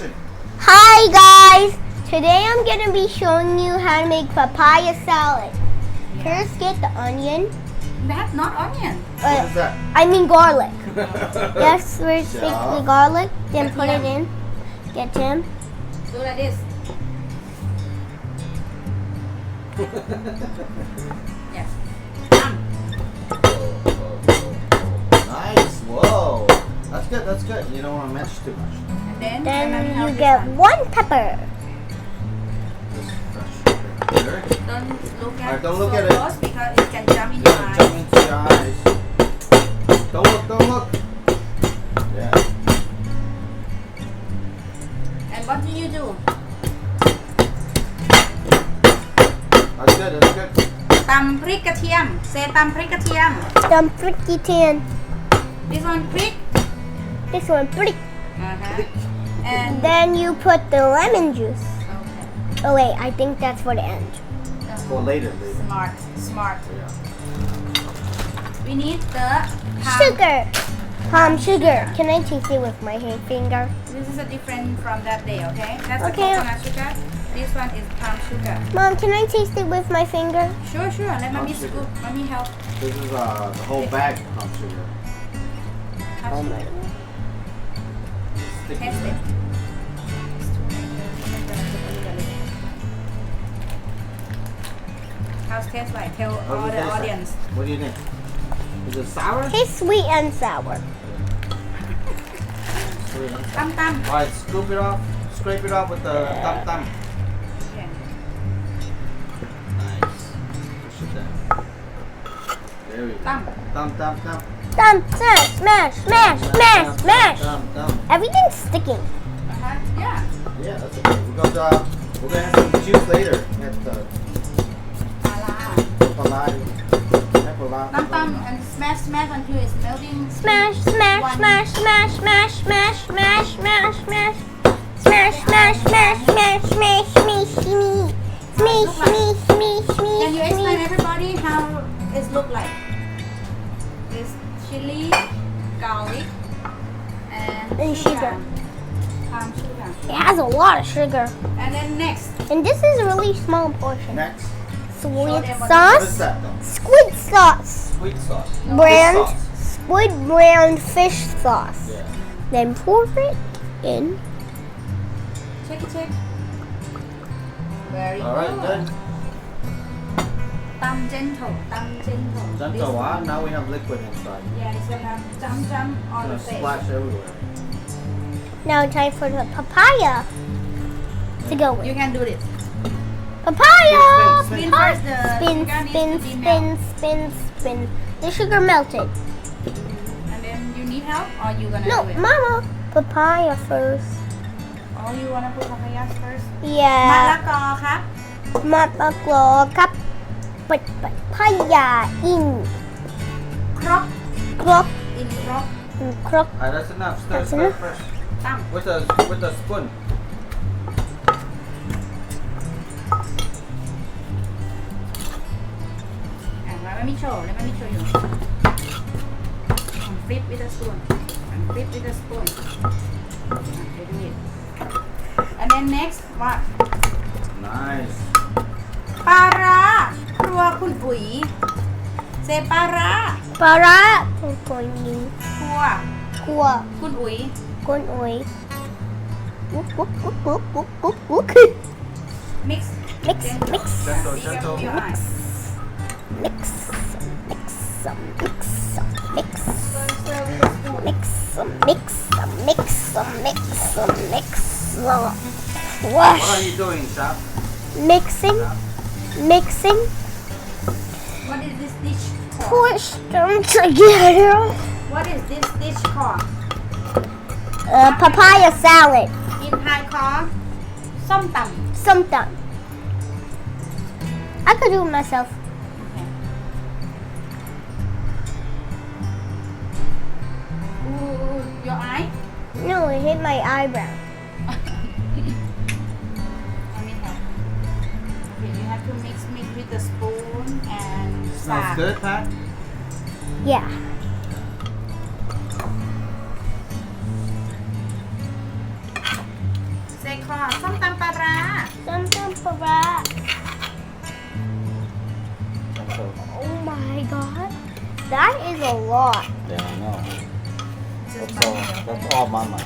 question. Hi guys! Today I'm going to be showing you how to make papaya salad. First get the onion. That's not onion. What is that? I mean garlic. Yes, first Yeah. take the garlic, then put it in. Get him. Do like this. Yes. Done. Nice. Whoa. That's good. That's good. You don't want to match too much. And Then how you this get one. 1 pepper. Just fresh sugar. Don't look at Alright, don't so look at it. close because it can jump in your Yeah, eye. jump into your eyes. Don't look. Don't look. Yeah. And what do you do? That's good. That's good. ตำพริกกระเทียม Say ตำพริกกระเทียม Some pricky tan. This one พริก This one prick. And Then you put the lemon juice. okay. Oh wait, I think that's for the end. For later. Later. Smart. Yeah. We need the palm. Sugar. Palm sugar. Can I taste it with my finger? This is a different from that day, okay? That's Okay. the coconut sugar. This one is palm sugar. Mom, can I taste it with my finger? Sure. Let Palm mommy sugar. scoop. Mommy help. This is the whole bag of sugar. Oh my. Sticky, Taste it. right? How's taste like? Tell What all does it the taste like? audience. What do you think? Is it sour? Tastes sweet and sour. Sweet and sour. ตั้ม Alright, scoop it off. Scrape it off with the thumb thumb. Yeah. Nice. Push it down. There we go. Thumb. Thumb. Thumb, smash. Thumb. Everything's sticking. Yeah. Yeah, that's okay. We're gonna have some juice later. At the ปลาร้า Papaya. Papaya. ตั้ม and smash until it's melting. Smash. Can you explain everybody how it look like? This chili, garlic, and sugar. Palm sugar. It has a lot of sugar. And then next, And this is a really small portion. Next. Sweet What is sauce. that though? Squid sauce. Sweet sauce. Brand. Fish sauce. Squid brand fish sauce. Yeah. Then pour it in. check it. Very Alright, good. Thumb gentle. Gentle, huh? Now we have liquid inside. Yeah, it's gonna jump on the It's gonna face. splash everywhere. Now time for the papaya to go You with. can do this. Papaya! Spin first the Spin. sugar needs to be Spin. The sugar melted. And then you need help or you gonna No, do it? Mama. Papaya first. Oh, you wanna put papaya first? มะ Yeah. ละกอครับ Mapaglo cup. But papaya in ครบ crop. in ครบ Crop. Alright, that's enough. Stir That's enough. first. ตั้ม With the spoon. Let me show you. And flip with a spoon. You do it. And then next what? Nice. ปลาร้าครัวคุณอุ๋ยเซปลาร้า Para. ครัว Kua. คุณอุ๋ย Con oi. mix Mix. Gentle. your eyes. Mix. What are you doing, Chap? Mixing. What is this dish called? Push them together. What is this dish called? Papaya salad. In Thai called ส้มตำ Sometimes. I could do it myself. Okay. Your eye? No, it hit my eyebrow. Let me help. Okay, you have to mix with the spoon and Smells salt. good, Pat? Yeah. ค่ะส้มตำปลาร้า Sumtum para. Oh my god. That is a lot. Yeah, I know. That's all Mama.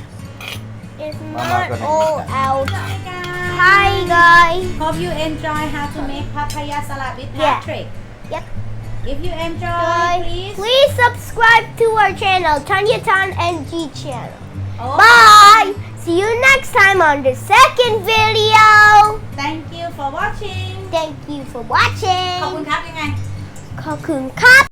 It's Mama not gonna all eat that. out. Hi guys. Hi guys. Hope you enjoy how to make papaya salad with Yeah. Patrick. Yep. If you enjoy, Please subscribe to our channel, Thunyatorn NG channel. Oh, Bye. See you next time on the second video. Thank you for watching. Thank you for watching. ขอบคุณครับยังไง ขอบคุณครับ